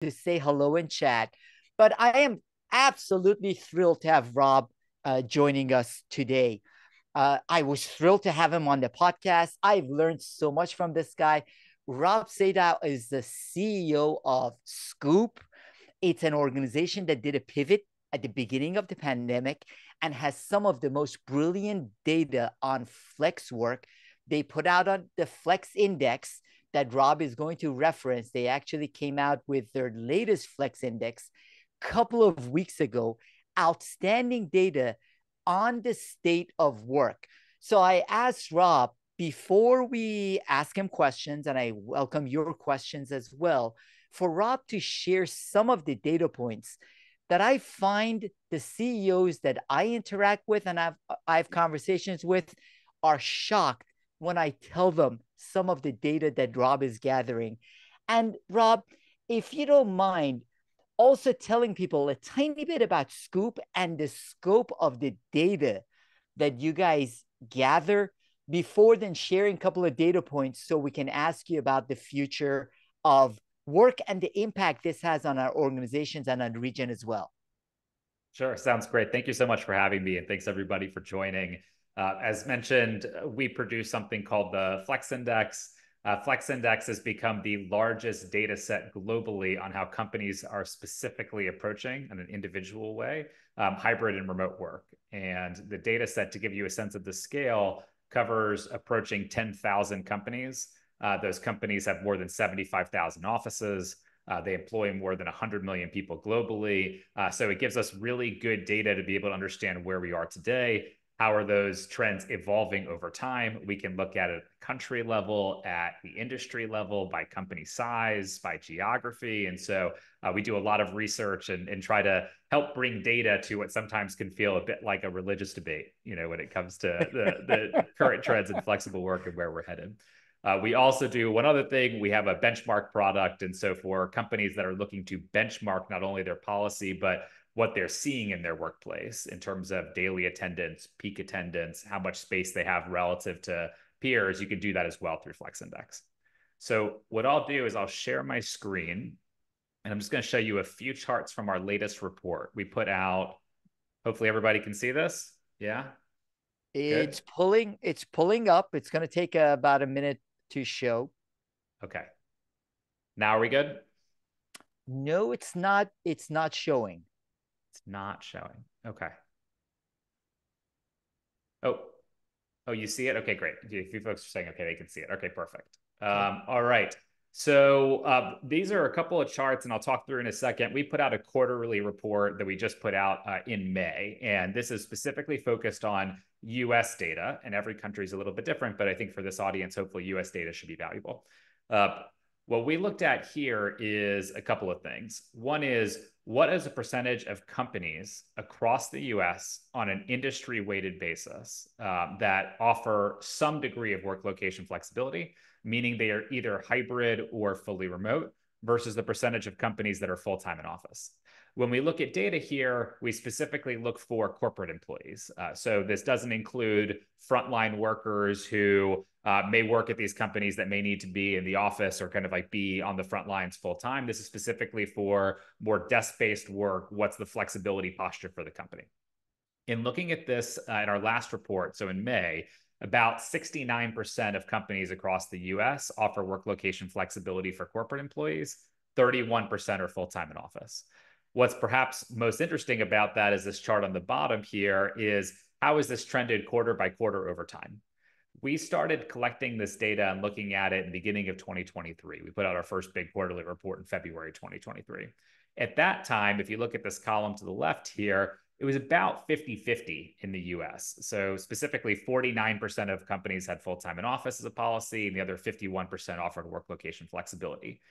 to say hello and chat. But I am absolutely thrilled to have Rob joining us today. I was thrilled to have him on the podcast. I've learned so much from this guy. Rob Sadow is the CEO of Scoop. It's an organization that did a pivot at the beginning of the pandemic and has some of the most brilliant data on flex work. They put out on the Flex Index that Rob is going to reference. They actually came out with their latest Flex Index a couple of weeks ago. Outstanding data on the state of work. So I asked Rob before we ask him questions, and I welcome your questions as well, for Rob to share some of the data points that I find the CEOs that I interact with and I have conversations with are shocked when I tell them some of the data that Rob is gathering. And Rob, if you don't mind, also telling people a tiny bit about Scoop and the scope of the data that you guys gather before then sharing a couple of data points so we can ask you about the future of work and the impact this has on our organizations and on the region as well. Sure, sounds great. Thank you so much for having me, and thanks everybody for joining. As mentioned, we produce something called the Flex Index. Flex Index has become the largest data set globally on how companies are specifically approaching, in an individual way, hybrid and remote work. And the data set, to give you a sense of the scale, covers approaching 10,000 companies. Those companies have more than 75,000 offices. They employ more than 100 million people globally. So it gives us really good data to be able to understand where we are today. How are those trends evolving over time? We can look at it at the country level, at the industry level, by company size, by geography. And so we do a lot of research and try to help bring data to what sometimes can feel a bit like a religious debate, when it comes to the current trends in flexible work and where we're headed. We also do one other thing. We have a benchmark product. And so for companies that are looking to benchmark not only their policy, but what they're seeing in their workplace in terms of daily attendance, peak attendance, how much space they have relative to peers, you can do that as well through Flex Index. So what I'll do is I'll share my screen, and I'm just going to show you a few charts from our latest report. We put out, hopefully everybody can see this. Yeah. It's pulling up. It's going to take about a minute to show. Okay. Now are we good? No, it's not. It's not showing. It's not showing. Okay. Oh, you see it? Okay, great. If you folks are saying, okay, they can see it. Okay, perfect. Okay. All right. So these are a couple of charts, and I'll talk through in a second. We put out a quarterly report that we just put out in May, and this is specifically focused on US data, and every country is a little bit different, but I think for this audience, hopefully US data should be valuable. What we looked at here is a couple of things. One is, what is the percentage of companies across the US on an industry-weighted basis that offer some degree of work location flexibility, meaning they are either hybrid or fully remote, versus the percentage of companies that are full-time in office. When we look at data here, we specifically look for corporate employees. So this doesn't include frontline workers who may work at these companies that may need to be in the office or kind of like be on the front lines full time. This is specifically for more desk-based work. What's the flexibility posture for the company? In looking at this in our last report, so in May, about 69% of companies across the US offer work location flexibility for corporate employees. 31% are full-time in office. What's perhaps most interesting about that is this chart on the bottom here is, how is this trended quarter by quarter over time? We started collecting this data and looking at it in the beginning of 2023. We put out our first big quarterly report in February 2023. At that time, if you look at this column to the left here, it was about 50-50 in the US. So specifically, 49% of companies had full-time in office as a policy, and the other 51% offered work location flexibility.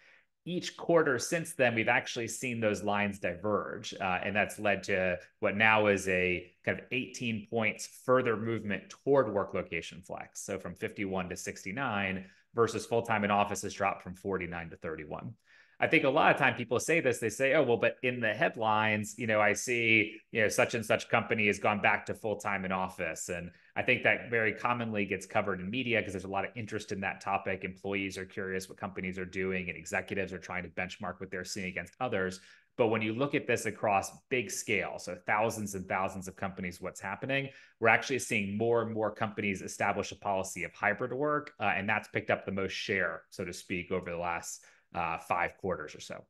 Each quarter since then, we've actually seen those lines diverge, and that's led to what now is a kind of 18 points further movement toward work location flex. So from 51 to 69 versus full-time in office has dropped from 49 to 31. I think a lot of time people say this, they say, oh, well, but in the headlines, I see, such and such company has gone back to full-time in office. And I think that very commonly gets covered in media because there's a lot of interest in that topic. Employees are curious what companies are doing, and executives are trying to benchmark what they're seeing against others. But when you look at this across big scale, so thousands and thousands of companies, what's happening, we're actually seeing more and more companies establish a policy of hybrid work. And that's picked up the most share, so to speak, over the last 5 quarters or so.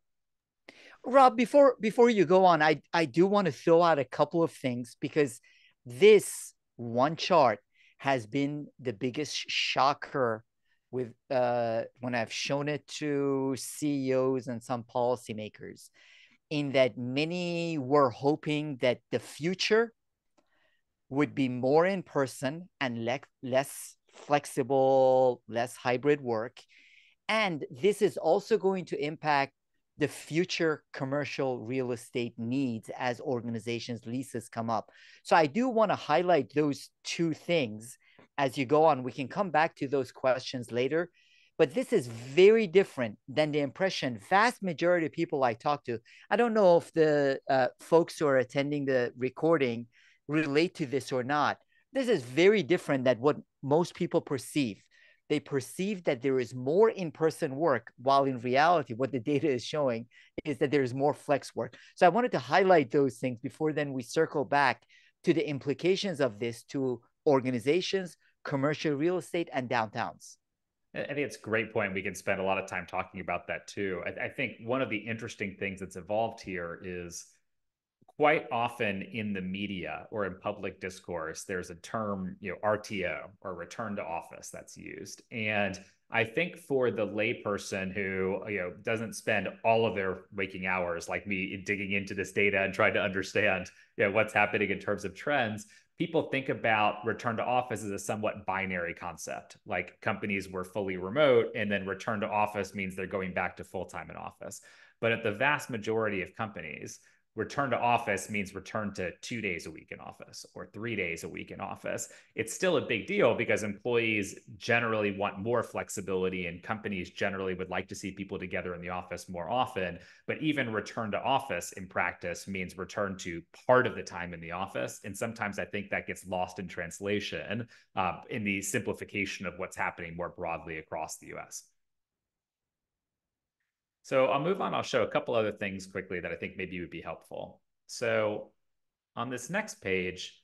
Rob, before you go on, I do want to throw out a couple of things because this one chart has been the biggest shocker with when I've shown it to CEOs and some policymakers, in that many were hoping that the future would be more in person and less flexible, less hybrid work. And this is also going to impact the future commercial real estate needs as organizations' leases come up. So I do want to highlight those two things as you go on. We can come back to those questions later. But this is very different than the impression vast majority of people I talk to. I don't know if the folks who are attending the recording relate to this or not. This is very different than what most people perceive. They perceive that there is more in-person work, while in reality, what the data is showing is that there is more flex work. So I wanted to highlight those things before then we circle back to the implications of this to organizations, commercial real estate, and downtowns. I think it's a great point. We can spend a lot of time talking about that too. I think one of the interesting things that's evolved here is quite often in the media or in public discourse, there's a term, RTO, or return to office, that's used. And I think for the layperson who, doesn't spend all of their waking hours like me digging into this data and trying to understand, what's happening in terms of trends, people think about return to office as a somewhat binary concept. Like companies were fully remote, and then return to office means they're going back to full-time in office. But at the vast majority of companies, return to office means return to 2 days a week in office or 3 days a week in office. It's still a big deal because employees generally want more flexibility, and companies generally would like to see people together in the office more often. But even return to office in practice means return to part of the time in the office. And sometimes I think that gets lost in translation in the simplification of what's happening more broadly across the US. So I'll move on. I'll show a couple other things quickly that I think maybe would be helpful. So on this next page,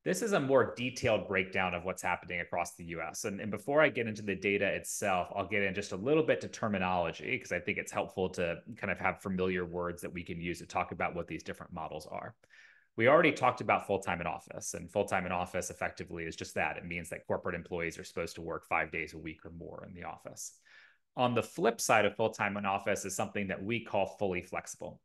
this is a more detailed breakdown of what's happening across the US. And before I get into the data itself, I'll get in just a little bit to terminology because I think it's helpful to kind of have familiar words that we can use to talk about what these different models are. We already talked about full-time in office, and full-time in office effectively is just that. It means that corporate employees are supposed to work 5 days a week or more in the office. On the flip side of full-time in office is something that we call fully flexible.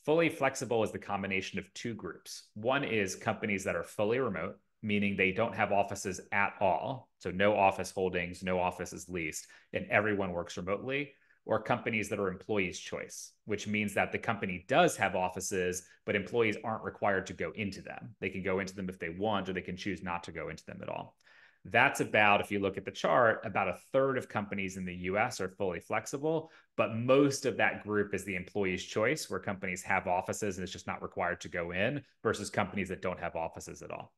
Fully flexible is the combination of two groups. One is companies that are fully remote, meaning they don't have offices at all. So no office holdings, no offices leased, and everyone works remotely. Or companies that are employees' choice, which means that the company does have offices, but employees aren't required to go into them. They can go into them if they want, or they can choose not to go into them at all. That's about, if you look at the chart, about a third of companies in the US are fully flexible, but most of that group is the employee's choice, where companies have offices and it's just not required to go in, versus companies that don't have offices at all.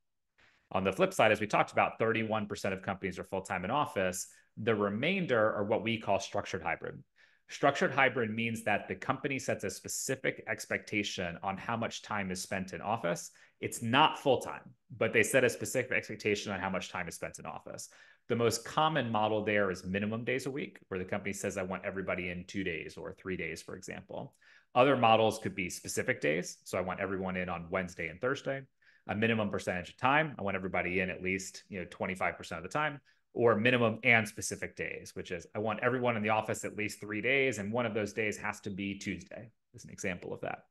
On the flip side, as we talked about, 31% of companies are full-time in office. The remainder are what we call structured hybrid. Structured hybrid means that the company sets a specific expectation on how much time is spent in office. It's not full-time, but they set a specific expectation on how much time is spent in office. The most common model there is minimum days a week, where the company says, I want everybody in 2 days or 3 days, for example. Other models could be specific days. So I want everyone in on Wednesday and Thursday. A minimum percentage of time. I want everybody in at least 25% of the time. Or minimum and specific days, which is I want everyone in the office at least 3 days, and one of those days has to be Tuesday, is an example of that.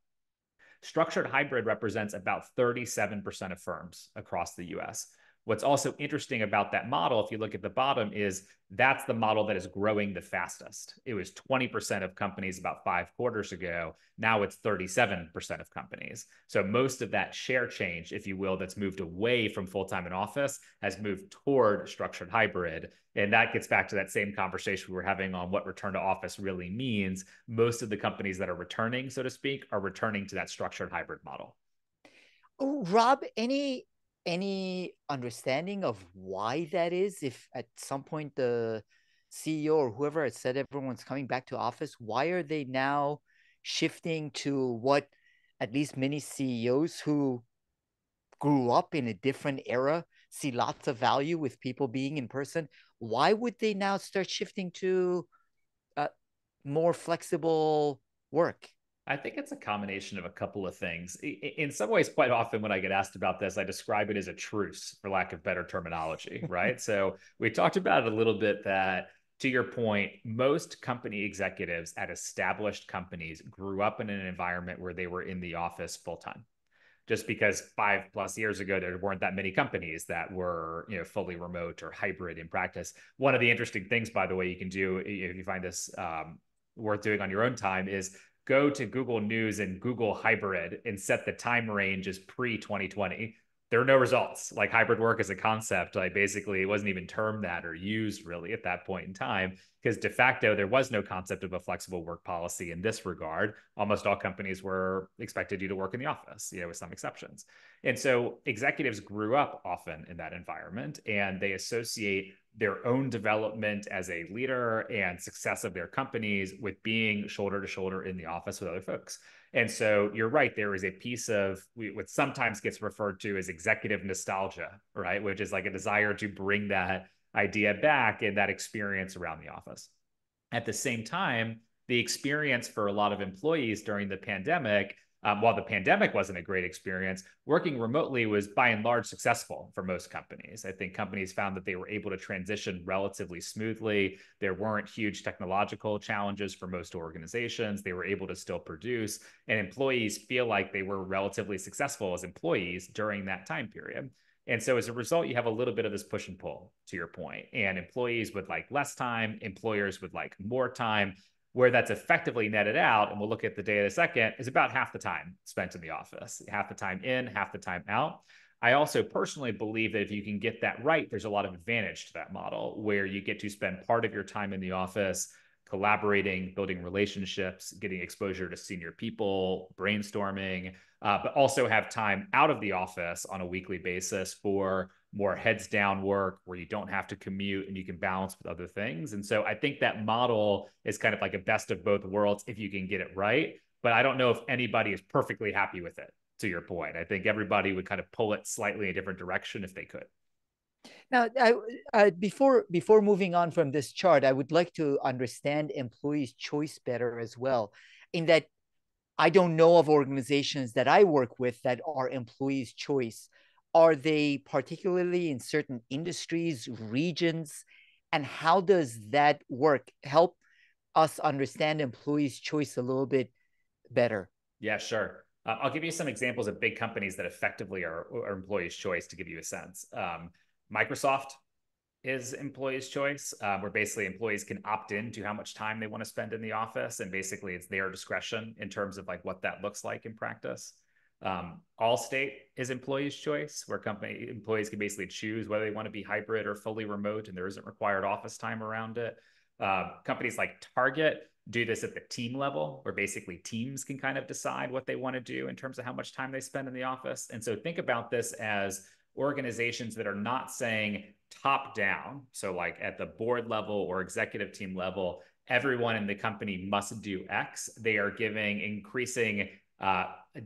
Structured hybrid represents about 37% of firms across the US. What's also interesting about that model, if you look at the bottom, is that's the model that is growing the fastest. It was 20% of companies about 5 quarters ago. Now it's 37% of companies. So most of that share change, if you will, that's moved away from full-time in office has moved toward structured hybrid. And that gets back to that same conversation we were having on what return to office really means. Most of the companies that are returning, so to speak, are returning to that structured hybrid model. Oh, Rob, any understanding of why that is? If at some point the CEO or whoever had said everyone's coming back to office, why are they now shifting to what at least many CEOs who grew up in a different era see lots of value with people being in person? Why would they now start shifting to uh, more flexible work? I think it's a combination of a couple of things. In some ways, quite often when I get asked about this, I describe it as a truce, for lack of better terminology, right? So we talked about it a little bit that, to your point, most company executives at established companies grew up in an environment where they were in the office full time. Just because 5+ years ago there weren't that many companies that were, fully remote or hybrid in practice. One of the interesting things, by the way, you can do if you find this worth doing on your own time is go to Google News and Google hybrid and set the time range as pre-2020. There are no results. Like hybrid work as a concept, like basically it wasn't even termed that or used really at that point in time, because de facto there was no concept of a flexible work policy in this regard. Almost all companies were expected you to work in the office, with some exceptions. And so executives grew up often in that environment, and they associate their own development as a leader and success of their companies with being shoulder to shoulder in the office with other folks. And so you're right, there is a piece of what sometimes gets referred to as executive nostalgia, right? Which is like a desire to bring that idea back and that experience around the office. At the same time, the experience for a lot of employees during the pandemic, while the pandemic wasn't a great experience, working remotely was by and large successful for most companies. I think companies found that they were able to transition relatively smoothly. There weren't huge technological challenges for most organizations. They were able to still produce, and employees feel like they were relatively successful as employees during that time period. And so as a result, you have a little bit of this push and pull, to your point. And employees would like less time, employers would like more time. Where that's effectively netted out, and we'll look at the data in a second, is about half the time spent in the office, half the time in, half the time out. I also personally believe that if you can get that right, there's a lot of advantage to that model where you get to spend part of your time in the office collaborating, building relationships, getting exposure to senior people, brainstorming, but also have time out of the office on a weekly basis for more heads down work where you don't have to commute and you can balance with other things. And so I think that model is kind of like a best of both worlds if you can get it right. But I don't know if anybody is perfectly happy with it, to your point. I think everybody would kind of pull it slightly a different direction if they could. Now, before moving on from this chart, I would like to understand employees' choice better as well. In that, I don't know of organizations that I work with that are employees' choice. Are they particularly in certain industries, regions, and how does that work? Help us understand employees' choice a little bit better. Yeah, sure. I'll give you some examples of big companies that effectively are employees' choice to give you a sense. Microsoft is employees' choice, where basically employees can opt in to how much time they want to spend in the office, and basically it's their discretion in terms of like what that looks like in practice. Allstate is employees' choice, where company employees can basically choose whether they want to be hybrid or fully remote, and there isn't required office time around it. Companies like Target do this at the team level, where basically teams can kind of decide what they want to do in terms of how much time they spend in the office. And so think about this as organizations that are not saying top down, so like at the board level or executive team level, everyone in the company must do X. They are giving increasing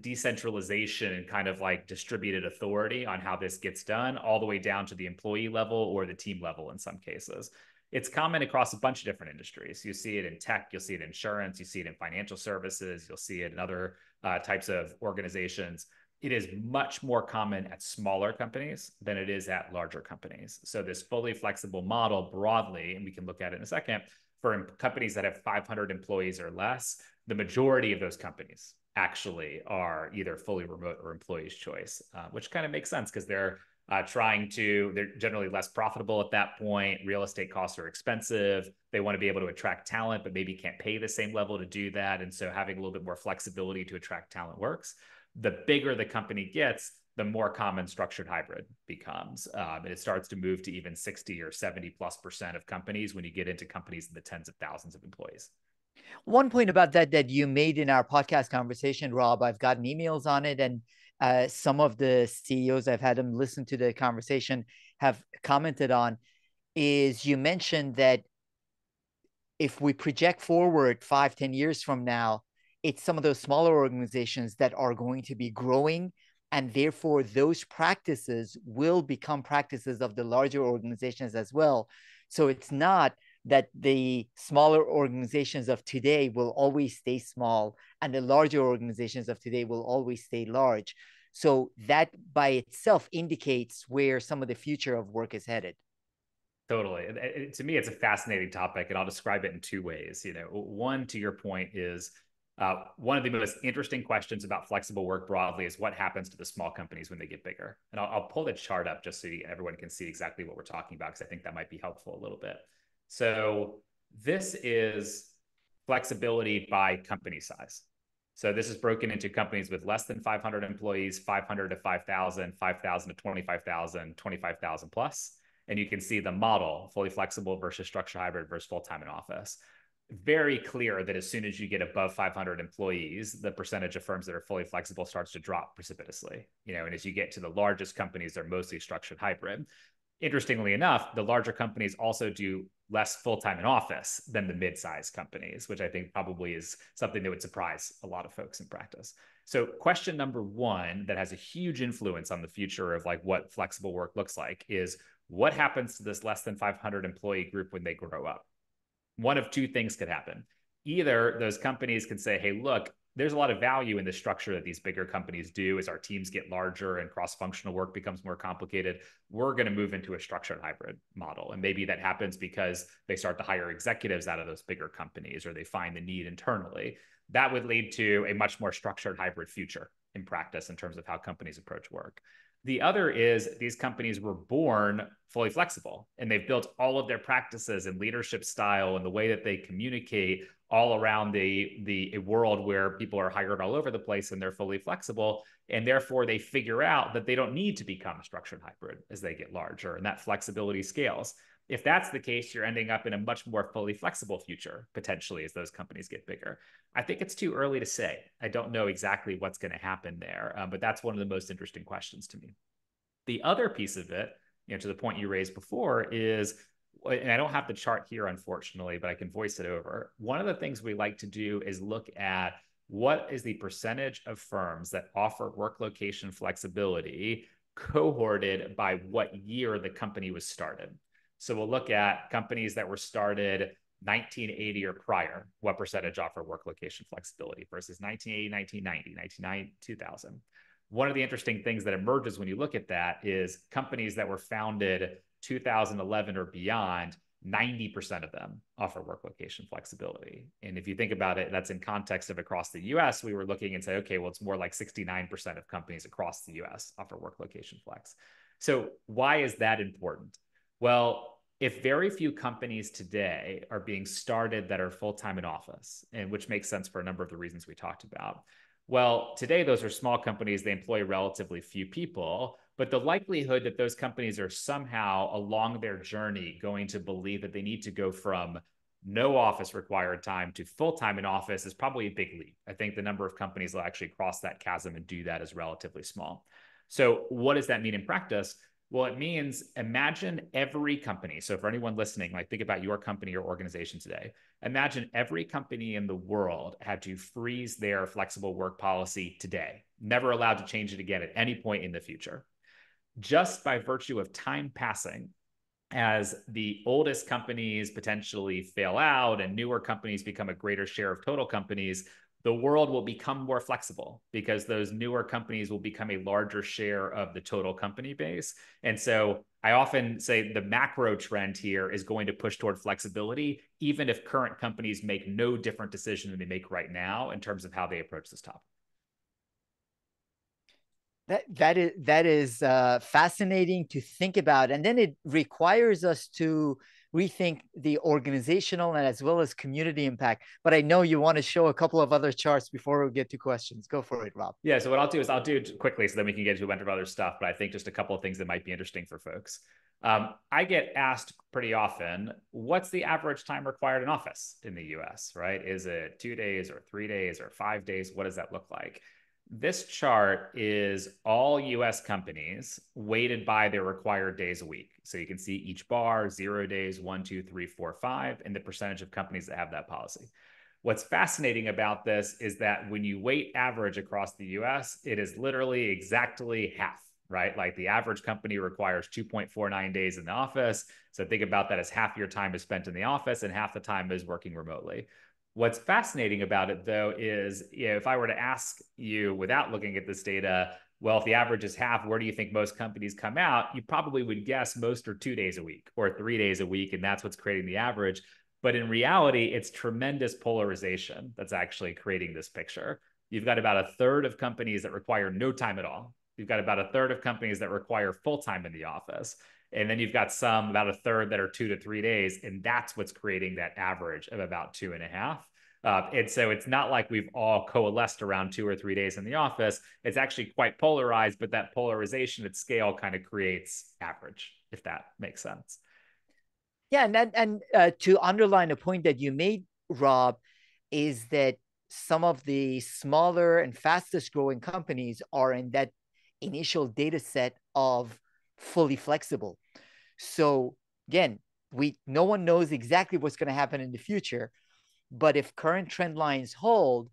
decentralization and kind of like distributed authority on how this gets done, all the way down to the employee level or the team level in some cases. It's common across a bunch of different industries. You see it in tech, you'll see it in insurance, you see it in financial services, you'll see it in other types of organizations. It is much more common at smaller companies than it is at larger companies. So this fully flexible model broadly, and we can look at it in a second, for companies that have 500 employees or less, the majority of those companies actually are either fully remote or employees' choice, which kind of makes sense because they're they're generally less profitable at that point. Real estate costs are expensive. They want to be able to attract talent, but maybe can't pay the same level to do that. And so having a little bit more flexibility to attract talent works. The bigger the company gets, the more common structured hybrid becomes. And it starts to move to even 60 or 70+% of companies when you get into companies in the tens of thousands of employees. One point about that you made in our podcast conversation, Rob, I've gotten emails on it, and some of the CEOs, I've had them listen to the conversation, have commented on, is you mentioned that if we project forward 5, 10 years from now, it's some of those smaller organizations that are going to be growing. And therefore, those practices will become practices of the larger organizations as well. So it's not that the smaller organizations of today will always stay small and the larger organizations of today will always stay large. So that by itself indicates where some of the future of work is headed. Totally. To me, it's a fascinating topic, and I'll describe it in two ways. One, to your point, is one of the most interesting questions about flexible work broadly is what happens to the small companies when they get bigger. And I'll pull the chart up just so everyone can see exactly what we're talking about, because I think that might be helpful a little bit. So this is flexibility by company size. So this is broken into companies with less than 500 employees, 500 to 5,000, 5,000 to 25,000, 25,000 plus. And you can see the model, fully flexible versus structured hybrid versus full-time in office. Very clear that as soon as you get above 500 employees, the percentage of firms that are fully flexible starts to drop precipitously. And as you get to the largest companies, they're mostly structured hybrid. Interestingly enough, the larger companies also do less full-time in office than the mid-sized companies, which I think probably is something that would surprise a lot of folks in practice. So question number one that has a huge influence on the future of like what flexible work looks like is, what happens to this less than 500 employee group when they grow up? One of two things could happen. Either those companies can say, hey, look, there's a lot of value in the structure that these bigger companies do. As our teams get larger and cross-functional work becomes more complicated, we're going to move into a structured hybrid model. And maybe that happens because they start to hire executives out of those bigger companies, or they find the need internally. That would lead to a much more structured hybrid future in practice in terms of how companies approach work. The other is these companies were born fully flexible, and they've built all of their practices and leadership style and the way that they communicate all around a world where people are hired all over the place and they're fully flexible. And therefore, they figure out that they don't need to become structured hybrid as they get larger, and that flexibility scales. If that's the case, you're ending up in a much more fully flexible future, potentially, as those companies get bigger. I think it's too early to say. I don't know exactly what's going to happen there, but that's one of the most interesting questions to me. The other piece of it, to the point you raised before, is, and I don't have the chart here, unfortunately, but I can voice it over. One of the things we like to do is look at what is the percentage of firms that offer work location flexibility cohorted by what year the company was started. So we'll look at companies that were started 1980 or prior, what percentage offer work location flexibility versus 1980, 1990, 1990, 2000. One of the interesting things that emerges when you look at that is companies that were founded 2011 or beyond, 90% of them offer work location flexibility. And if you think about it, that's in context of across the US, we were looking and say, okay, well, it's more like 69% of companies across the US offer work location flex. So why is that important? Well, if very few companies today are being started that are full-time in office, and which makes sense for a number of the reasons we talked about, well, today those are small companies, they employ relatively few people, but the likelihood that those companies are somehow along their journey going to believe that they need to go from no office required time to full-time in office is probably a big leap. I think the number of companies that actually cross that chasm and do that is relatively small. So what does that mean in practice? Well, it means imagine every company. So for anyone listening, like think about your company or organization today. Imagine every company in the world had to freeze their flexible work policy today, never allowed to change it again at any point in the future. Just by virtue of time passing, as the oldest companies potentially fail out and newer companies become a greater share of total companies, the world will become more flexible because those newer companies will become a larger share of the total company base. And so I often say the macro trend here is going to push toward flexibility, even if current companies make no different decision than they make right now in terms of how they approach this topic. That is fascinating to think about, and then it requires us to rethink the organizational and as well as community impact. But I know you want to show a couple of other charts before we get to questions. Go for it, Rob. Yeah, so what I'll do is I'll do it quickly so then we can get into a bunch of other stuff, but I think just a couple of things that might be interesting for folks. I get asked pretty often, what's the average time required in office in the US, right? Is it 2 days or 3 days or 5 days? What does that look like? This chart is all US companies weighted by their required days a week. So you can see each bar, 0 days, 1, 2, 3, 4, 5, and the percentage of companies that have that policy. What's fascinating about this is that when you weight average across the US, it is literally exactly half, right? Like the average company requires 2.49 days in the office. So think about that as half your time is spent in the office and half the time is working remotely. What's fascinating about it, though, is if I were to ask you without looking at this data, well, if the average is half, where do you think most companies come out? You probably would guess most are 2 days a week or 3 days a week, and that's what's creating the average. But in reality, it's tremendous polarization that's actually creating this picture. You've got about a third of companies that require no time at all. You've got about a third of companies that require full time in the office. And then you've got some, about a third, that are 2 to 3 days. And that's what's creating that average of about 2.5. And so it's not like we've all coalesced around 2 or 3 days in the office. It's actually quite polarized, but that polarization at scale kind of creates average, if that makes sense. Yeah, and to underline a point that you made, Rob, is that some of the smaller and fastest growing companies are in that initial data set of fully flexible. So again, we no one knows exactly what's going to happen in the future, but if current trend lines hold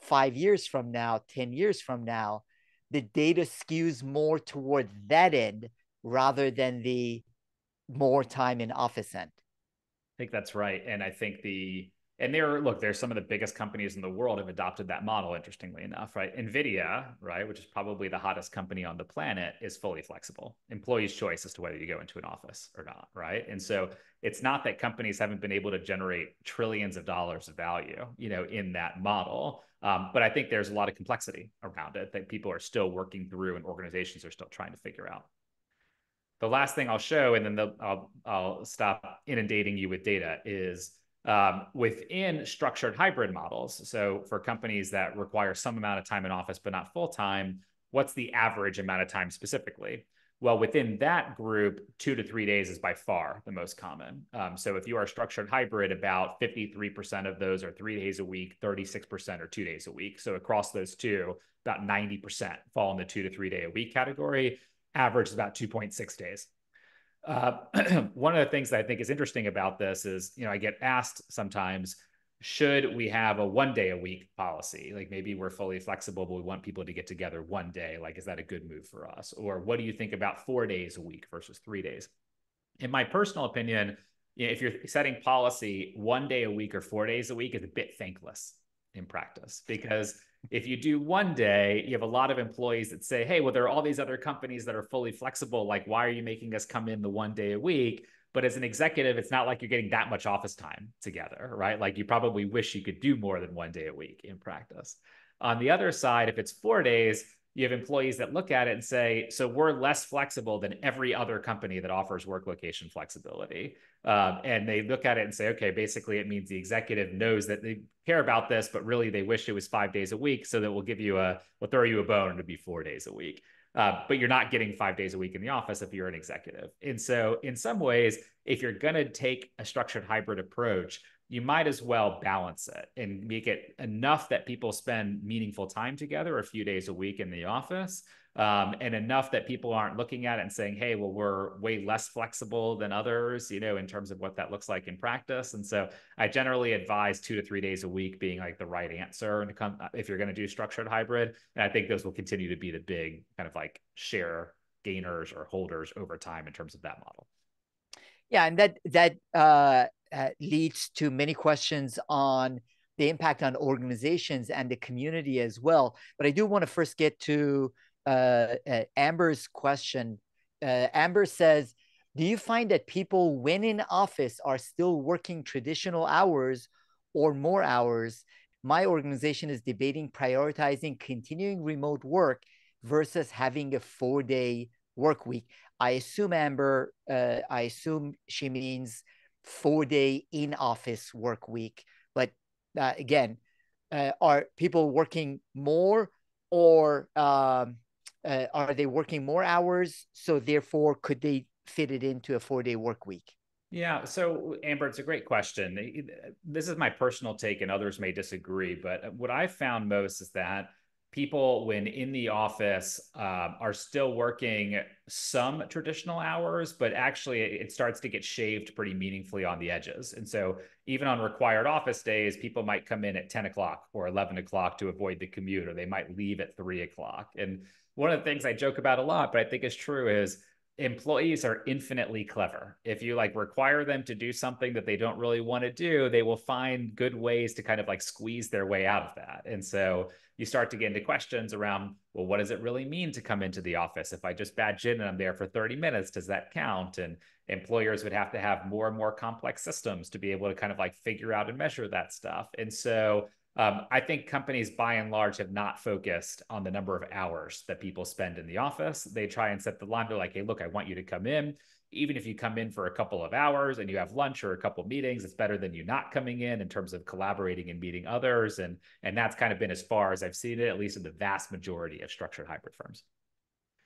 5 years from now, 10 years from now, the data skews more toward that end rather than the more time in office end. I think that's right. And I think there's some of the biggest companies in the world have adopted that model, interestingly enough, right? NVIDIA, right, which is probably the hottest company on the planet, is fully flexible. Employees' choice as to whether you go into an office or not, right? And so it's not that companies haven't been able to generate trillions of dollars of value, in that model. But I think there's a lot of complexity around it that people are still working through and organizations are still trying to figure out. The last thing I'll show, and then I'll stop inundating you with data, is within structured hybrid models. So for companies that require some amount of time in office but not full time, what's the average amount of time specifically? Well, within that group, 2 to 3 days is by far the most common. So if you are structured hybrid, about 53% of those are 3 days a week, 36% are 2 days a week. So across those two, about 90% fall in the 2 to 3 day a week category. Average is about 2.6 days. One of the things that I think is interesting about this is, I get asked sometimes, should we have a 1 day a week policy? Like maybe we're fully flexible, but we want people to get together 1 day. Like, is that a good move for us? Or what do you think about 4 days a week versus 3 days? In my personal opinion, if you're setting policy 1 day a week or 4 days a week is a bit thankless in practice, because if you do 1 day, you have a lot of employees that say, hey, well, there are all these other companies that are fully flexible. Like, why are you making us come in the 1 day a week? But as an executive, it's not like you're getting that much office time together, right? Like you probably wish you could do more than 1 day a week in practice. On the other side, if it's 4 days, you have employees that look at it and say, so we're less flexible than every other company that offers work location flexibility. And they look at it and say, okay, basically it means the executive knows that they care about this, but really they wish it was 5 days a week, so that we'll throw you a bone to be 4 days a week. But you're not getting 5 days a week in the office if you're an executive. And so in some ways, if you're going to take a structured hybrid approach, you might as well balance it and make it enough that people spend meaningful time together a few days a week in the office, and enough that people aren't looking at it and saying, hey, well, we're way less flexible than others, in terms of what that looks like in practice. And so I generally advise 2 to 3 days a week being like the right answer if you're going to do structured hybrid. And I think those will continue to be the big kind of like share gainers or holders over time in terms of that model. Yeah, and that leads to many questions on the impact on organizations and the community as well. But I do want to first get to Amber's question. Amber says, do you find that people when in office are still working traditional hours or more hours? My organization is debating prioritizing continuing remote work versus having a 4-day work week? I assume, Amber, I assume she means 4-day in office work week. But again, are people working more, or are they working more hours? So therefore, could they fit it into a 4-day work week? Yeah. So, Amber, it's a great question. This is my personal take, and others may disagree. But what I found most is that people, when in the office, are still working some traditional hours, but actually it starts to get shaved pretty meaningfully on the edges. And so, even on required office days, people might come in at 10 o'clock or 11 o'clock to avoid the commute, or they might leave at 3 o'clock. And one of the things I joke about a lot, but I think is true, is employees are infinitely clever. If you like require them to do something that they don't really want to do, they will find good ways to kind of like squeeze their way out of that. And so you start to get into questions around, well, what does it really mean to come into the office? If I just badge in and I'm there for 30 minutes, does that count? And employers would have to have more and more complex systems to be able to kind of like figure out and measure that stuff. And so I think companies by and large have not focused on the number of hours that people spend in the office. They try and set the line. They're like, hey, look, I want you to come in. Even if you come in for a couple of hours and you have lunch or a couple of meetings, it's better than you not coming in terms of collaborating and meeting others. And that's kind of been as far as I've seen it, at least in the vast majority of structured hybrid firms.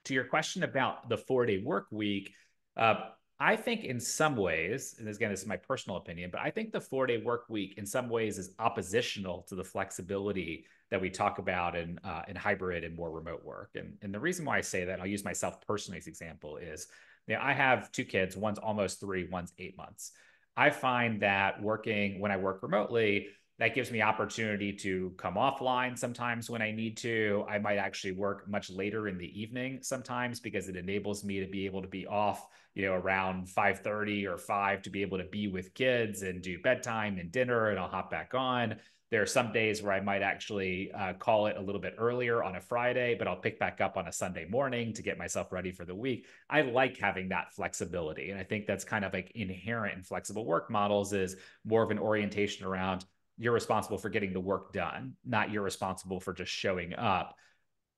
To your question about the 4-day work week, uh, I think in some ways, and again, this is my personal opinion, but I think the 4-day work week in some ways is oppositional to the flexibility that we talk about in hybrid and more remote work. And the reason why I say that, I'll use myself personally as example, is I have two kids, one's almost 3, one's 8 months. I find that working when I work remotely, that gives me opportunity to come offline sometimes when I need to. I might actually work much later in the evening sometimes because it enables me to be able to be off, around 5:30 or 5 to be able to be with kids and do bedtime and dinner, and I'll hop back on. There are some days where I might actually call it a little bit earlier on a Friday, but I'll pick back up on a Sunday morning to get myself ready for the week. I like having that flexibility. And I think that's kind of like inherent in flexible work models, is more of an orientation around you're responsible for getting the work done, not you're responsible for just showing up.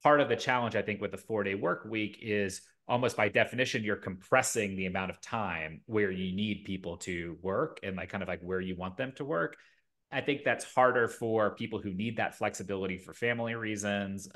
Part of the challenge, I think, with the 4-day work week is almost by definition, you're compressing the amount of time where you need people to work and like kind of like where you want them to work. I think that's harder for people who need that flexibility for family reasons.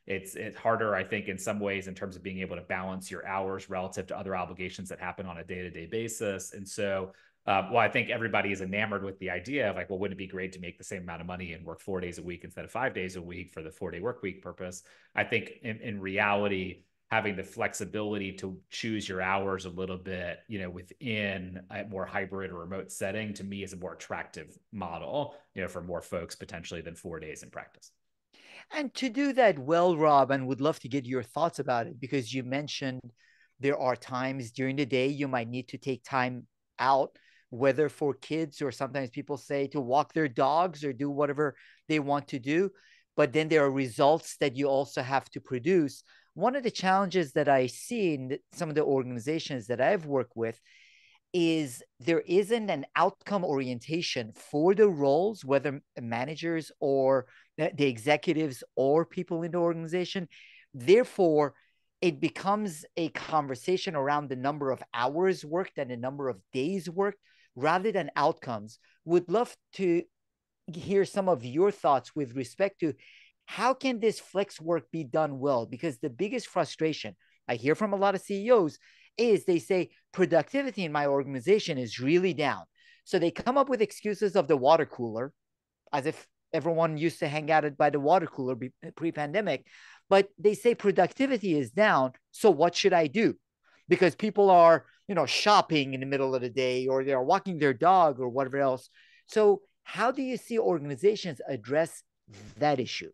It's harder, I think, in some ways in terms of being able to balance your hours relative to other obligations that happen on a day-to-day basis. And so, well, I think everybody is enamored with the idea of like, well, wouldn't it be great to make the same amount of money and work 4 days a week instead of 5 days a week for the 4-day work week purpose? I think in reality, having the flexibility to choose your hours a little bit, within a more hybrid or remote setting, to me is a more attractive model, for more folks potentially than 4 days in practice. And to do that well, Rob, and would love to get your thoughts about it, because you mentioned there are times during the day you might need to take time out, whether for kids or sometimes people say to walk their dogs or do whatever they want to do. But then there are results that you also have to produce. One of the challenges that I see in some of the organizations that I've worked with is there isn't an outcome orientation for the roles, whether managers or the executives or people in the organization. Therefore, it becomes a conversation around the number of hours worked and the number of days worked rather than outcomes. Would love to hear some of your thoughts with respect to how can this flex work be done well? Because the biggest frustration I hear from a lot of CEOs is they say productivity in my organization is really down. So they come up with excuses of the water cooler, as if everyone used to hang out by the water cooler pre-pandemic. But they say productivity is down. So what should I do? Because people are, shopping in the middle of the day, or they're walking their dog or whatever else. So how do you see organizations address that issue?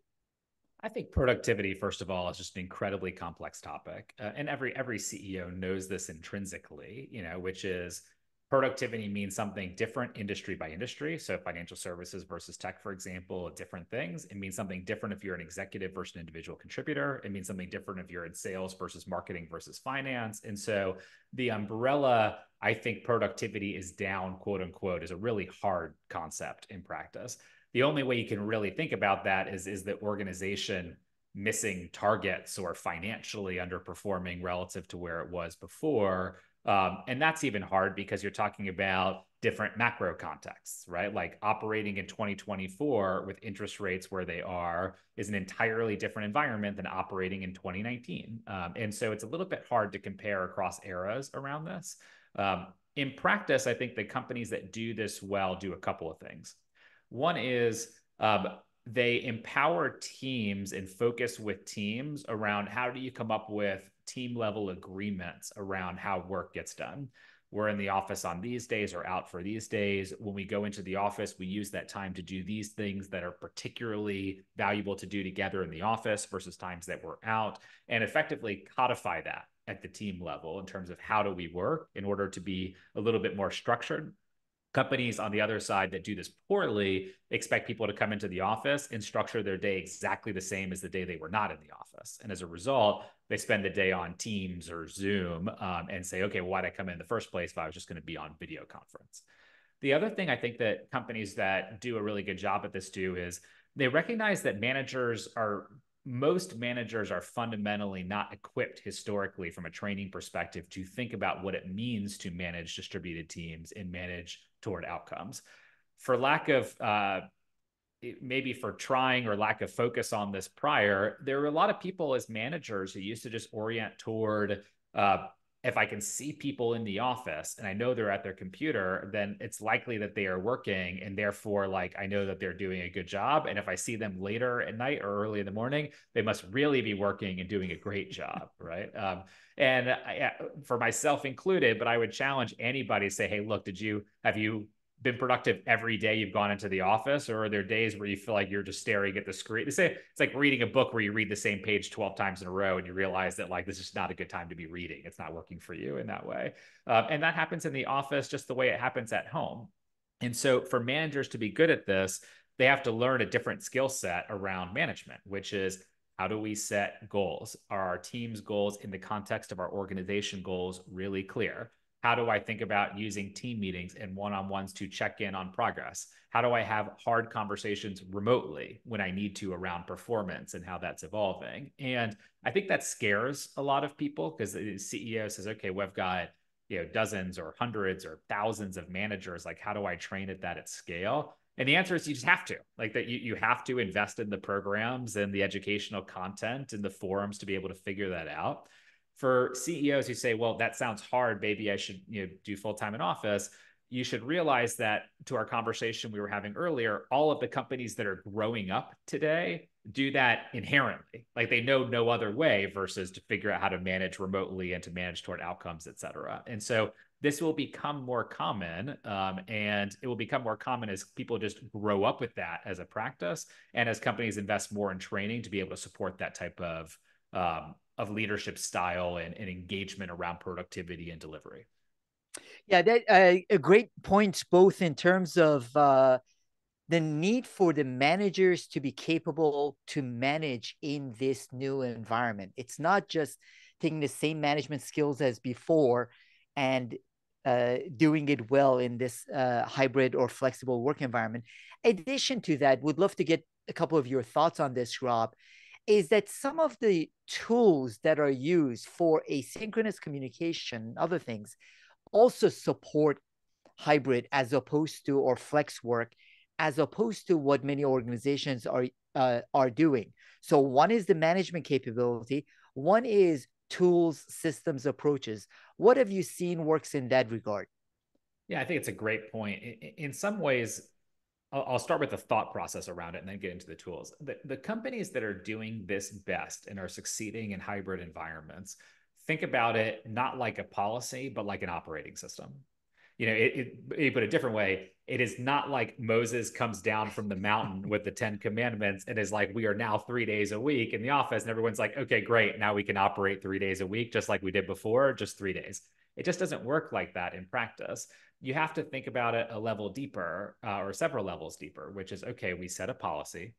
I think productivity, first of all, is just an incredibly complex topic, and every CEO knows this intrinsically. Which is productivity means something different industry by industry. So financial services versus tech, for example, different things. It means something different if you're an executive versus an individual contributor. It means something different if you're in sales versus marketing versus finance. And so the umbrella, I think productivity is down, quote unquote, is a really hard concept in practice. The only way you can really think about that is the organization missing targets or financially underperforming relative to where it was before. And that's even hard because you're talking about different macro contexts, right? Like operating in 2024 with interest rates where they are is an entirely different environment than operating in 2019. And so it's a little bit hard to compare across eras around this. In practice, I think the companies that do this well do a couple of things. One is they empower teams and focus with teams around how do you come up with team level agreements around how work gets done. We're in the office on these days or out for these days. When we go into the office, we use that time to do these things that are particularly valuable to do together in the office versus times that we're out, and effectively codify that at the team level in terms of how do we work in order to be a little bit more structured. Companies on the other side that do this poorly expect people to come into the office and structure their day exactly the same as the day they were not in the office. And as a result, they spend the day on Teams or Zoom and say, okay, well, why'd I come in the first place if I was just going to be on video conference? The other thing I think that companies that do a really good job at this do is they recognize that most managers are fundamentally not equipped historically from a training perspective to think about what it means to manage distributed teams and manage toward outcomes. For lack of maybe for trying or lack of focus on this prior, there were a lot of people as managers who used to just orient toward if I can see people in the office and I know they're at their computer, then it's likely that they are working. And therefore, like, I know that they're doing a good job. And if I see them later at night or early in the morning, they must really be working and doing a great job. Right. For myself included, but I would challenge anybody to say, hey, look, have you been productive every day you've gone into the office, or are there days where you feel like you're just staring at the screen? They say it's like reading a book where you read the same page 12 times in a row and you realize that like this is not a good time to be reading. It's not working for you in that way. And that happens in the office just the way it happens at home. And so for managers to be good at this, they have to learn a different skill set around management, which is how do we set goals? Are our team's goals in the context of our organization goals really clear? How do I think about using team meetings and one-on-ones to check in on progress? How do I have hard conversations remotely when I need to around performance and how that's evolving? And I think that scares a lot of people because the CEO says, okay, we've got dozens or hundreds or thousands of managers. Like, how do I train at that at scale? And the answer is you just have to. Like that you have to invest in the programs and the educational content and the forums to be able to figure that out. For CEOs who say, well, that sounds hard, maybe I should do full-time in office, you should realize that, to our conversation we were having earlier, all of the companies that are growing up today do that inherently. Like they know no other way versus to figure out how to manage remotely and to manage toward outcomes, et cetera. And so this will become more common, and it will become more common as people just grow up with that as a practice and as companies invest more in training to be able to support that type of leadership style and engagement around productivity and delivery. Yeah, that a great points both in terms of the need for the managers to be capable to manage in this new environment. It's not just taking the same management skills as before and doing it well in this hybrid or flexible work environment. In addition to that, would love to get a couple of your thoughts on this, Rob, is that some of the tools that are used for asynchronous communication, other things, also support hybrid as opposed to, or flex work, as opposed to what many organizations are doing. So one is the management capability, one is tools, systems, approaches. What have you seen works in that regard? Yeah, I think it's a great point. In some ways, I'll start with the thought process around it and then get into the tools. The companies that are doing this best and are succeeding in hybrid environments, think about it not like a policy, but like an operating system. You put it a different way, it is not like Moses comes down from the mountain with the 10 commandments and is like, we are now 3 days a week in the office. And everyone's like, okay, great. Now we can operate 3 days a week, just like we did before, just 3 days. It just doesn't work like that in practice. You have to think about it a level deeper or several levels deeper, which is, okay, we set a policy.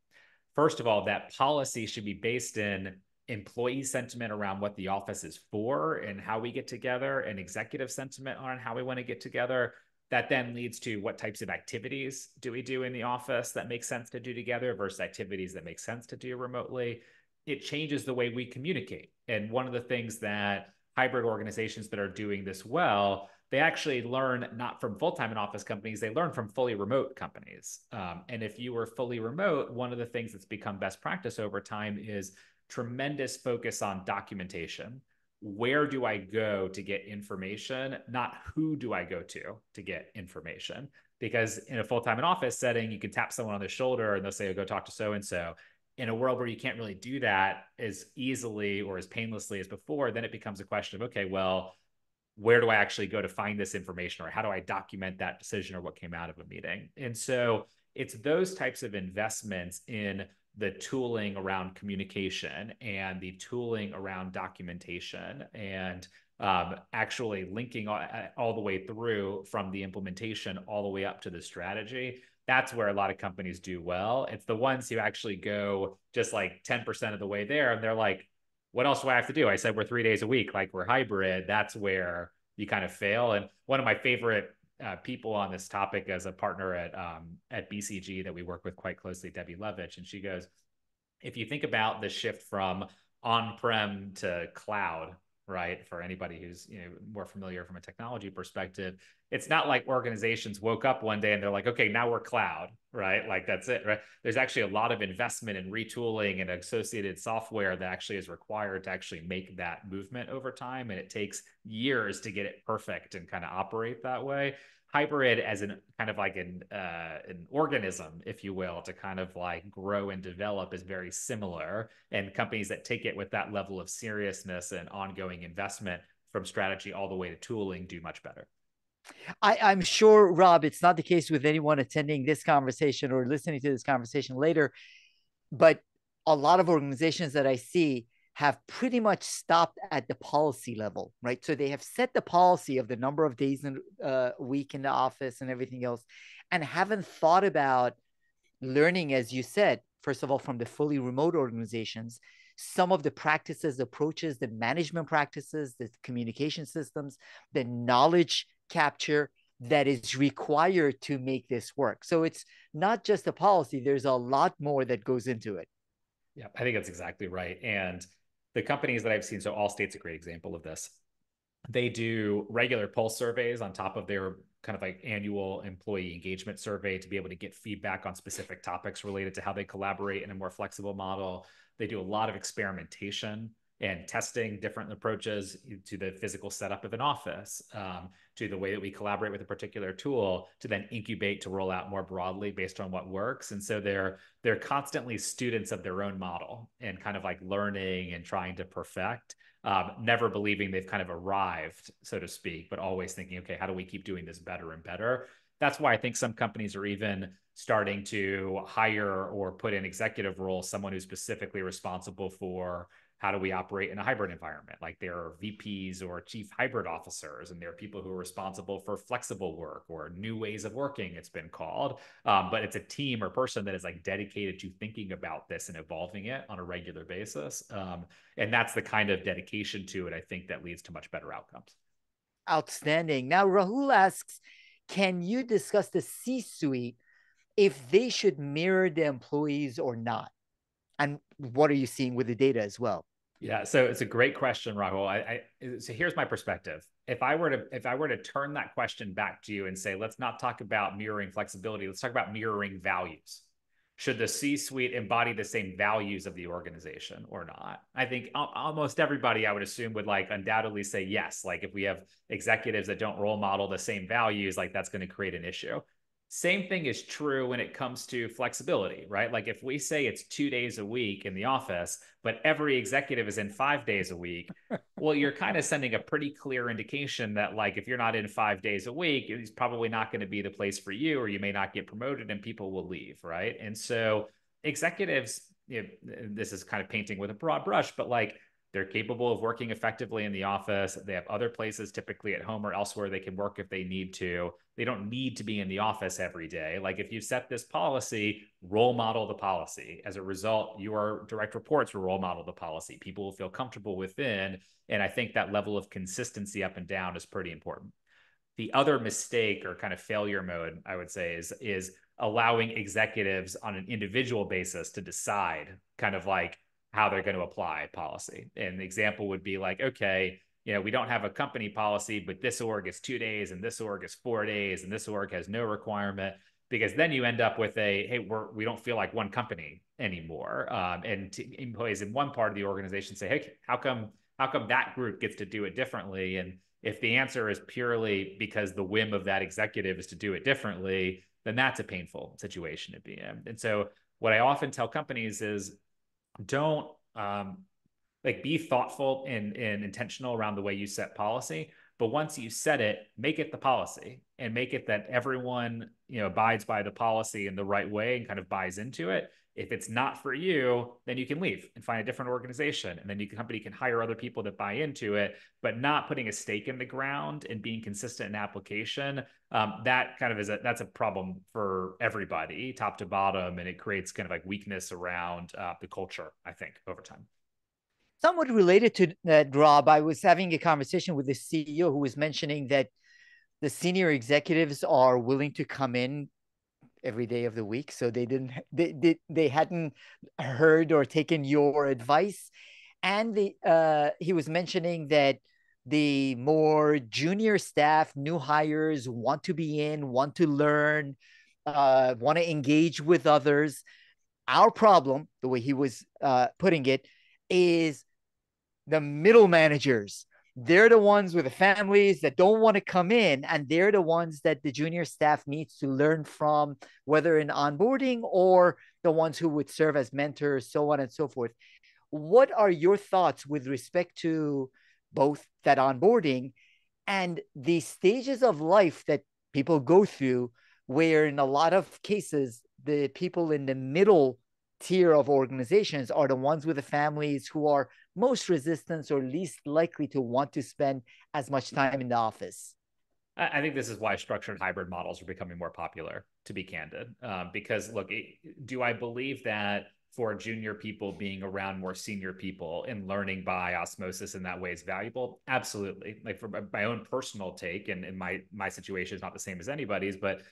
First of all, that policy should be based in employee sentiment around what the office is for and how we get together, and executive sentiment on how we want to get together. That then leads to what types of activities do we do in the office that make sense to do together versus activities that make sense to do remotely. it changes the way we communicate. And one of the things that hybrid organizations that are doing this well, they actually learn not from full-time in office companies, they learn from fully remote companies. And if you were fully remote, one of the things that's become best practice over time is tremendous focus on documentation. Where do I go to get information? Not who do I go to get information? Because in a full-time in office setting, you can tap someone on the shoulder and they'll say, oh, go talk to so-and-so. In a world where you can't really do that as easily or as painlessly as before, then it becomes a question of, okay, well, where do I actually go to find this information, or how do I document that decision or what came out of a meeting? And so it's those types of investments in the tooling around communication and the tooling around documentation and actually linking all the way through from the implementation all the way up to the strategy. That's where a lot of companies do well. It's the ones who actually go just like 10% of the way there, and they're like, what else do I have to do? I said we're 3 days a week, like we're hybrid. That's where you kind of fail. And one of my favorite people on this topic as a partner at BCG that we work with quite closely, Debbie Levitch, and she goes, if you think about the shift from on-prem to cloud, right? For anybody who's more familiar from a technology perspective, it's not like organizations woke up one day and they're like, okay, now we're cloud, right? Like that's it, right? There's actually a lot of investment in retooling and associated software that actually is required to actually make that movement over time. And it takes years to get it perfect and kind of operate that way. Hybrid as an kind of like an organism, if you will, to kind of like grow and develop is very similar. And companies that take it with that level of seriousness and ongoing investment from strategy all the way to tooling do much better. I'm sure, Rob, it's not the case with anyone attending this conversation or listening to this conversation later, but a lot of organizations that I see have pretty much stopped at the policy level, right? So they have set the policy of the number of days in a week in the office and everything else, and haven't thought about learning, as you said, first of all, from the fully remote organizations, some of the practices, approaches, the management practices, the communication systems, the knowledge capture that is required to make this work. So it's not just a policy, there's a lot more that goes into it. Yeah, I think that's exactly right. And the companies that I've seen, so Allstate's a great example of this. They do regular pulse surveys on top of their kind of like annual employee engagement survey to be able to get feedback on specific topics related to how they collaborate in a more flexible model. They do a lot of experimentation and testing different approaches to the physical setup of an office, to the way that we collaborate with a particular tool, to then incubate to roll out more broadly based on what works. And so they're constantly students of their own model and kind of like learning and trying to perfect, never believing they've kind of arrived, so to speak, but always thinking, okay, how do we keep doing this better and better? That's why I think some companies are even starting to hire or put in executive roles someone who's specifically responsible for how do we operate in a hybrid environment? Like there are VPs or chief hybrid officers, and there are people who are responsible for flexible work or new ways of working, it's been called. But it's a team or person that is like dedicated to thinking about this and evolving it on a regular basis. And that's the kind of dedication to it, I think, that leads to much better outcomes. Outstanding. Now, Rahul asks, can you discuss the C-suite if they should mirror the employees or not? And what are you seeing with the data as well? Yeah, so it's a great question, Rahul. So here's my perspective. If I were to turn that question back to you and say, let's not talk about mirroring flexibility, let's talk about mirroring values. Should the C-suite embody the same values of the organization or not? I think almost everybody, I would assume, would like undoubtedly say yes. Like if we have executives that don't role model the same values, like that's going to create an issue. Same thing is true when it comes to flexibility, right? Like if we say it's 2 days a week in the office, but every executive is in 5 days a week, well, you're kind of sending a pretty clear indication that like if you're not in 5 days a week, it's probably not going to be the place for you, or you may not get promoted and people will leave, right? And so executives, this is kind of painting with a broad brush, but like they're capable of working effectively in the office. They have other places, typically at home or elsewhere, they can work if they need to. They don't need to be in the office every day. Like if you set this policy, role model the policy. As a result, your direct reports will role model the policy. People will feel comfortable within. And I think that level of consistency up and down is pretty important. The other mistake or kind of failure mode, I would say, is allowing executives on an individual basis to decide kind of like, how they're going to apply policy. And the example would be like, okay, we don't have a company policy, but this org is 2 days and this org is 4 days and this org has no requirement, because then you end up with hey, we don't feel like one company anymore. And employees in one part of the organization say, hey, how come that group gets to do it differently? And if the answer is purely because the whim of that executive is to do it differently, then that's a painful situation to be in. And so what I often tell companies is, don't be thoughtful and intentional around the way you set policy. But once you set it, make it the policy and make it that everyone, abides by the policy in the right way and kind of buys into it. If it's not for you, then you can leave and find a different organization. And then the company can hire other people that buy into it, but not putting a stake in the ground and being consistent in application. That kind of that's a problem for everybody, top to bottom. And it creates kind of like weakness around the culture, I think, over time. Somewhat related to that, Rob, I was having a conversation with the CEO who was mentioning that the senior executives are willing to come in every day of the week. So they hadn't heard or taken your advice. And he was mentioning that the more junior staff, new hires want to be in, want to learn, want to engage with others. Our problem, the way he was putting it, is the middle managers. They're the ones with the families that don't want to come in, and they're the ones that the junior staff needs to learn from, whether in onboarding or the ones who would serve as mentors, so on and so forth. What are your thoughts with respect to both that onboarding and the stages of life that people go through, where in a lot of cases, the people in the middle tier of organizations are the ones with the families who are most resistant or least likely to want to spend as much time in the office? I think this is why structured hybrid models are becoming more popular, to be candid. Because look, do I believe that for junior people being around more senior people and learning by osmosis in that way is valuable? Absolutely. Like, for my own personal take, and my situation is not the same as anybody's, but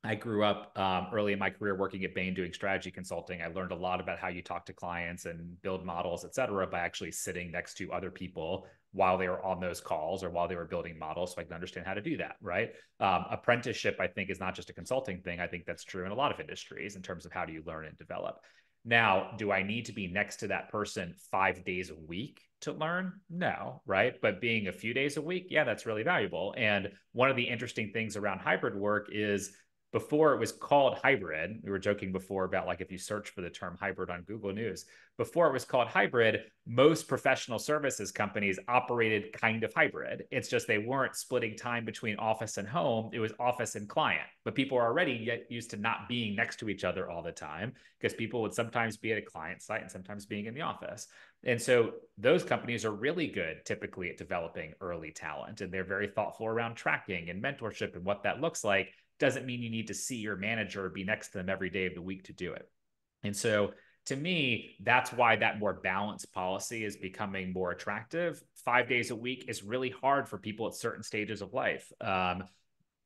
I grew up early in my career working at Bain doing strategy consulting. I learned a lot about how you talk to clients and build models, et cetera, by actually sitting next to other people while they were on those calls or while they were building models, so I can understand how to do that, right? Apprenticeship, I think, is not just a consulting thing. I think that's true in a lot of industries in terms of how do you learn and develop. Now, do I need to be next to that person 5 days a week to learn? No, right? But being a few days a week, yeah, that's really valuable. And one of the interesting things around hybrid work is, before it was called hybrid, we were joking before about like if you search for the term hybrid on Google News, before it was called hybrid, most professional services companies operated kind of hybrid. It's just they weren't splitting time between office and home. It was office and client. But people are already used to not being next to each other all the time, because people would sometimes be at a client site and sometimes being in the office. And so those companies are really good typically at developing early talent, and they're very thoughtful around tracking and mentorship and what that looks like. Doesn't mean you need to see your manager or be next to them every day of the week to do it. And so to me, that's why that more balanced policy is becoming more attractive. 5 days a week is really hard for people at certain stages of life.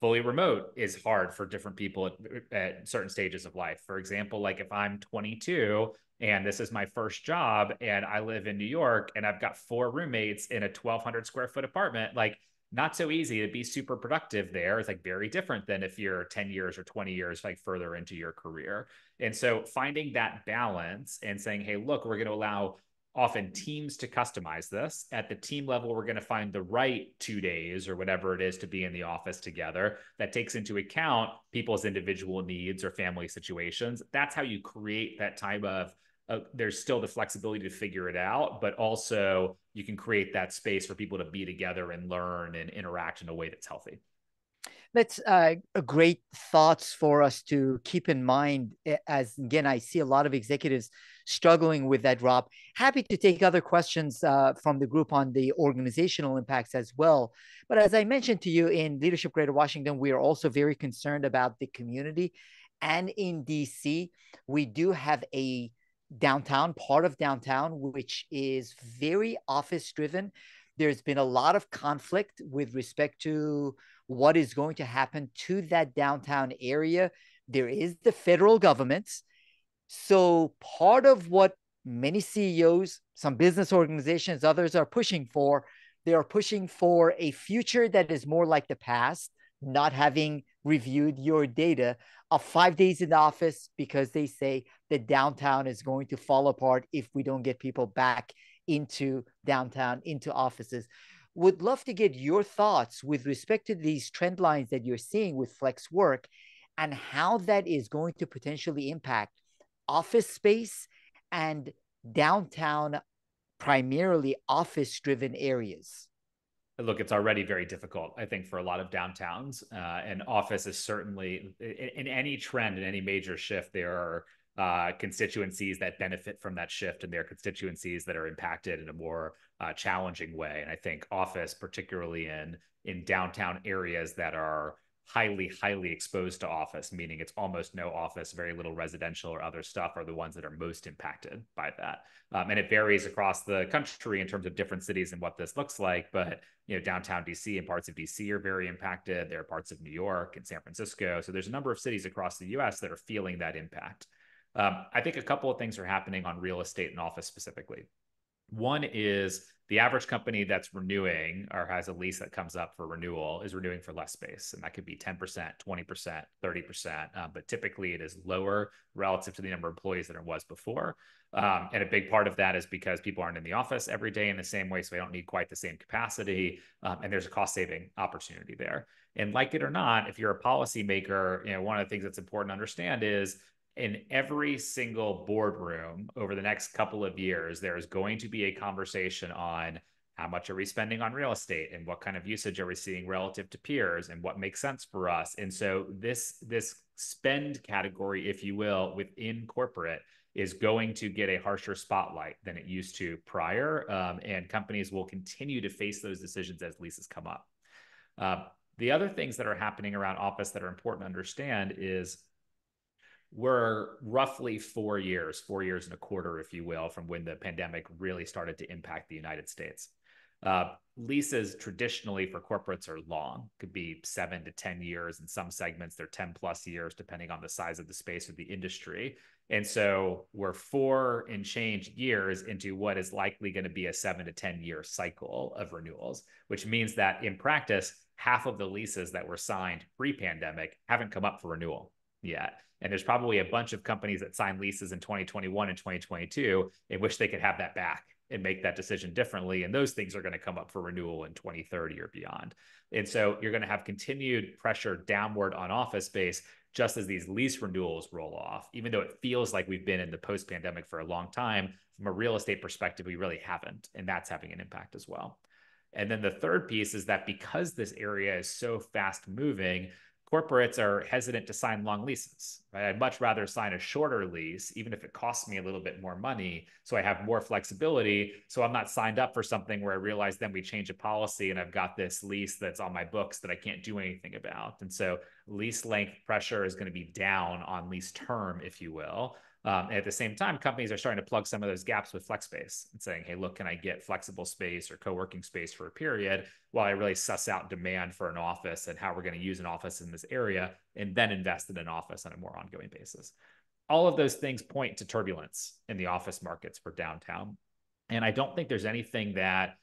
Fully remote is hard for different people at certain stages of life. For example, like if I'm 22 and this is my first job and I live in New York and I've got 4 roommates in a 1,200 square foot apartment, like, not so easy to be super productive there. It's like very different than if you're 10 years or 20 years like further into your career. And so finding that balance and saying, hey, look, we're going to allow often teams to customize this. At the team level, we're going to find the right 2 days or whatever it is to be in the office together that takes into account people's individual needs or family situations. That's how you create that type of there's still the flexibility to figure it out, but also you can create that space for people to be together and learn and interact in a way that's healthy. That's a great thoughts for us to keep in mind. As again, I see a lot of executives struggling with that, Rob. Happy to take other questions from the group on the organizational impacts as well. But as I mentioned to you, in Leadership Greater Washington, we are also very concerned about the community. And in DC, we do have a part of downtown, which is very office driven. There's been a lot of conflict with respect to what is going to happen to that downtown area. There is the federal government. So part of what many CEOs, some business organizations, others are pushing for. They are pushing for a future that is more like the past, not having reviewed your data of 5 days in the office because they say the downtown is going to fall apart if we don't get people back into downtown, into offices. Would love to get your thoughts with respect to these trend lines that you're seeing with flex work and how that is going to potentially impact office space and downtown, primarily office driven areas. Look, it's already very difficult, I think, for a lot of downtowns. And office is certainly in any trend, in any major shift, there are constituencies that benefit from that shift, and there are constituencies that are impacted in a more challenging way. And I think office, particularly in downtown areas that are highly exposed to office, meaning it's almost no office, very little residential or other stuff, are the ones that are most impacted by that. And it varies across the country in terms of different cities and what this looks like. But downtown DC and parts of DC are very impacted. There are parts of New York and San Francisco. So there's a number of cities across the US that are feeling that impact. I think a couple of things are happening on real estate and office specifically. One is the average company that's renewing or has a lease that comes up for renewal is renewing for less space. And that could be 10%, 20%, 30%. But typically it is lower relative to the number of employees than it was before. And a big part of that is because people aren't in the office every day in the same way. So they don't need quite the same capacity. And there's a cost saving opportunity there. And like it or not, if you're a policymaker, one of the things that's important to understand is in every single boardroom over the next couple of years, there is going to be a conversation on how much are we spending on real estate and what kind of usage are we seeing relative to peers and what makes sense for us. And so this spend category, if you will, within corporate is going to get a harsher spotlight than it used to prior. And companies will continue to face those decisions as leases come up. The other things that are happening around office that are important to understand is we're roughly 4 years and a quarter, if you will, from when the pandemic really started to impact the United States. Leases traditionally for corporates are long, could be 7 to 10 years. In some segments, they're 10 plus years, depending on the size of the space or the industry. And so we're 4 and change years into what is likely going to be a 7 to 10 year cycle of renewals, which means that in practice, half of the leases that were signed pre-pandemic haven't come up for renewal yet. And there's probably a bunch of companies that signed leases in 2021 and 2022 in which they could have that back and make that decision differently. And those things are going to come up for renewal in 2030 or beyond. And so you're going to have continued pressure downward on office space just as these lease renewals roll off, even though it feels like we've been in the post-pandemic for a long time. From a real estate perspective, we really haven't. And that's having an impact as well. And then the third piece is that because this area is so fast moving, corporates are hesitant to sign long leases. Right? I'd much rather sign a shorter lease, even if it costs me a little bit more money, so I have more flexibility. So I'm not signed up for something where I realize then we change a policy and I've got this lease that's on my books that I can't do anything about. And so lease length pressure is going to be down on lease term, if you will. And at the same time, companies are starting to plug some of those gaps with flex space and saying, hey, look, can I get flexible space or co-working space for a period while I really suss out demand for an office and how we're going to use an office in this area and then invest in an office on a more ongoing basis. All of those things point to turbulence in the office markets for downtown. And I don't think there's anything that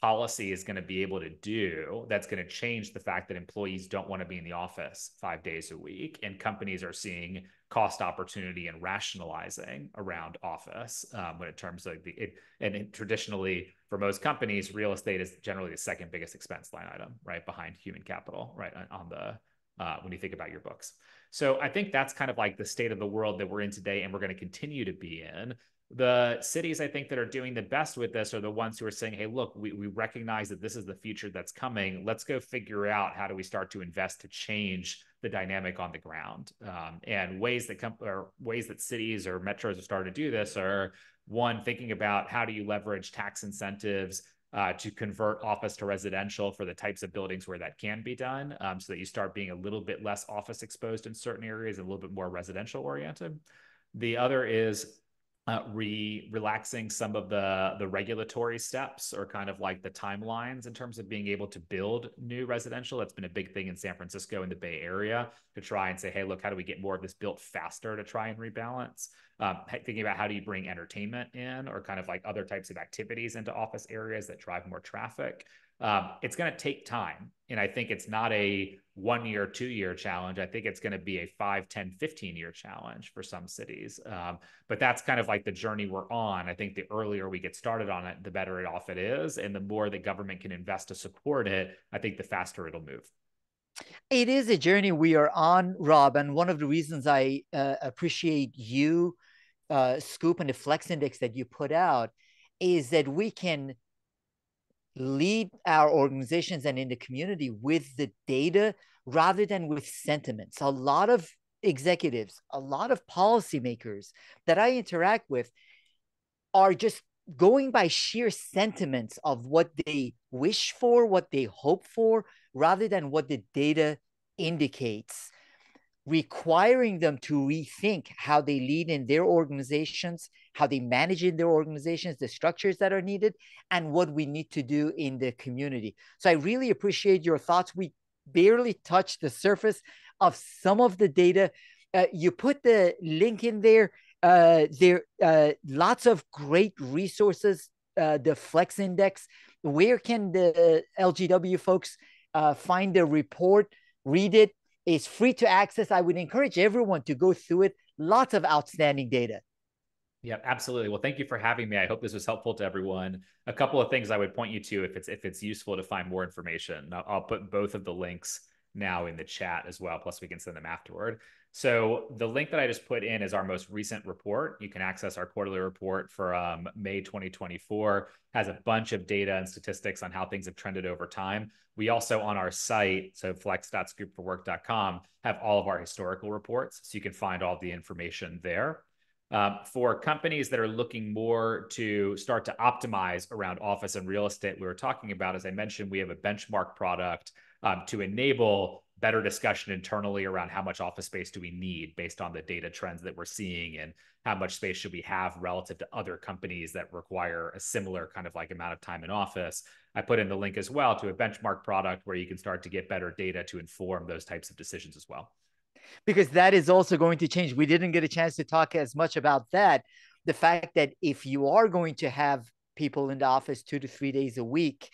policy is going to be able to do that's going to change the fact that employees don't want to be in the office 5 days a week, and companies are seeing cost opportunity and rationalizing around office when it terms of traditionally for most companies, real estate is generally the second biggest expense line item, right behind human capital, right on the when you think about your books. So I think that's kind of like the state of the world that we're in today, and we're going to continue to be in. The cities I think that are doing the best with this are the ones who are saying, hey, look, we recognize that this is the future that's coming. Let's go figure out how do we start to invest to change the dynamic on the ground. And ways that cities or metros are starting to do this are, one, thinking about how do you leverage tax incentives to convert office to residential for the types of buildings where that can be done, so that you start being a little bit less office exposed in certain areas and a little bit more residential oriented. The other is relaxing some of the regulatory steps or kind of like the timelines in terms of being able to build new residential. That's been a big thing in San Francisco and the Bay Area to try and say, hey, look, how do we get more of this built faster to try and rebalance? thinking about how do you bring entertainment in or kind of like other types of activities into office areas that drive more traffic. It's going to take time. And I think it's not a 1 year, 2 year challenge. I think it's going to be a 5, 10, 15-year challenge for some cities. But that's kind of like the journey we're on. I think the earlier we get started on it, the better off it is. And the more the government can invest to support it, I think the faster it'll move. It is a journey we are on, Rob. And one of the reasons I appreciate you, Scoop, and the Flex Index that you put out is that we can lead our organizations and in the community with the data rather than with sentiments. A lot of executives, a lot of policymakers that I interact with are just going by sheer sentiments of what they wish for, what they hope for, rather than what the data indicates, requiring them to rethink how they lead in their organizations, how they manage in their organizations, the structures that are needed, and what we need to do in the community. So I really appreciate your thoughts. We barely touched the surface of some of the data. You put the link in there. There lots of great resources. The Flex Index. Where can the LGW folks find the report, read it? It's free to access. I would encourage everyone to go through it. Lots of outstanding data. Yeah, absolutely. Well, thank you for having me. I hope this was helpful to everyone. A couple of things I would point you to if it's useful to find more information. I'll put both of the links now in the chat as well, plus we can send them afterward. So the link that I just put in is our most recent report. You can access our quarterly report for May 2024, has a bunch of data and statistics on how things have trended over time. We also on our site, so flex.scoopforwork.com, have all of our historical reports. So you can find all the information there. For companies that are looking more to start to optimize around office and real estate, we were talking about, as I mentioned, we have a benchmark product to enable better discussion internally around how much office space do we need based on the data trends that we're seeing and how much space should we have relative to other companies that require a similar kind of like amount of time in office. I put in the link as well to a benchmark product where you can start to get better data to inform those types of decisions as well. Because that is also going to change. We didn't get a chance to talk as much about that. The fact that if you are going to have people in the office 2 to 3 days a week,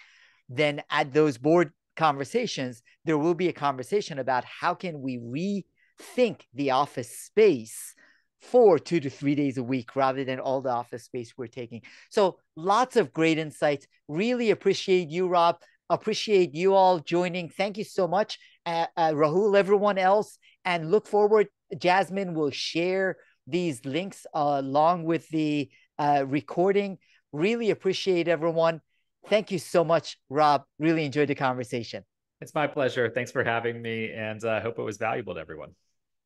then at those board conversations, there will be a conversation about how can we rethink the office space for 2 to 3 days a week rather than all the office space we're taking. So lots of great insights. Really appreciate you, Rob. Appreciate you all joining. Thank you so much, Rahul, everyone else, and look forward. Jasmine will share these links along with the recording. Really appreciate everyone. Thank you so much, Rob. Really enjoyed the conversation. It's my pleasure. Thanks for having me, and I hope it was valuable to everyone.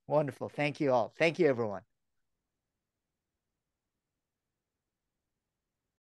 Wonderful. Thank you all. Thank you, everyone.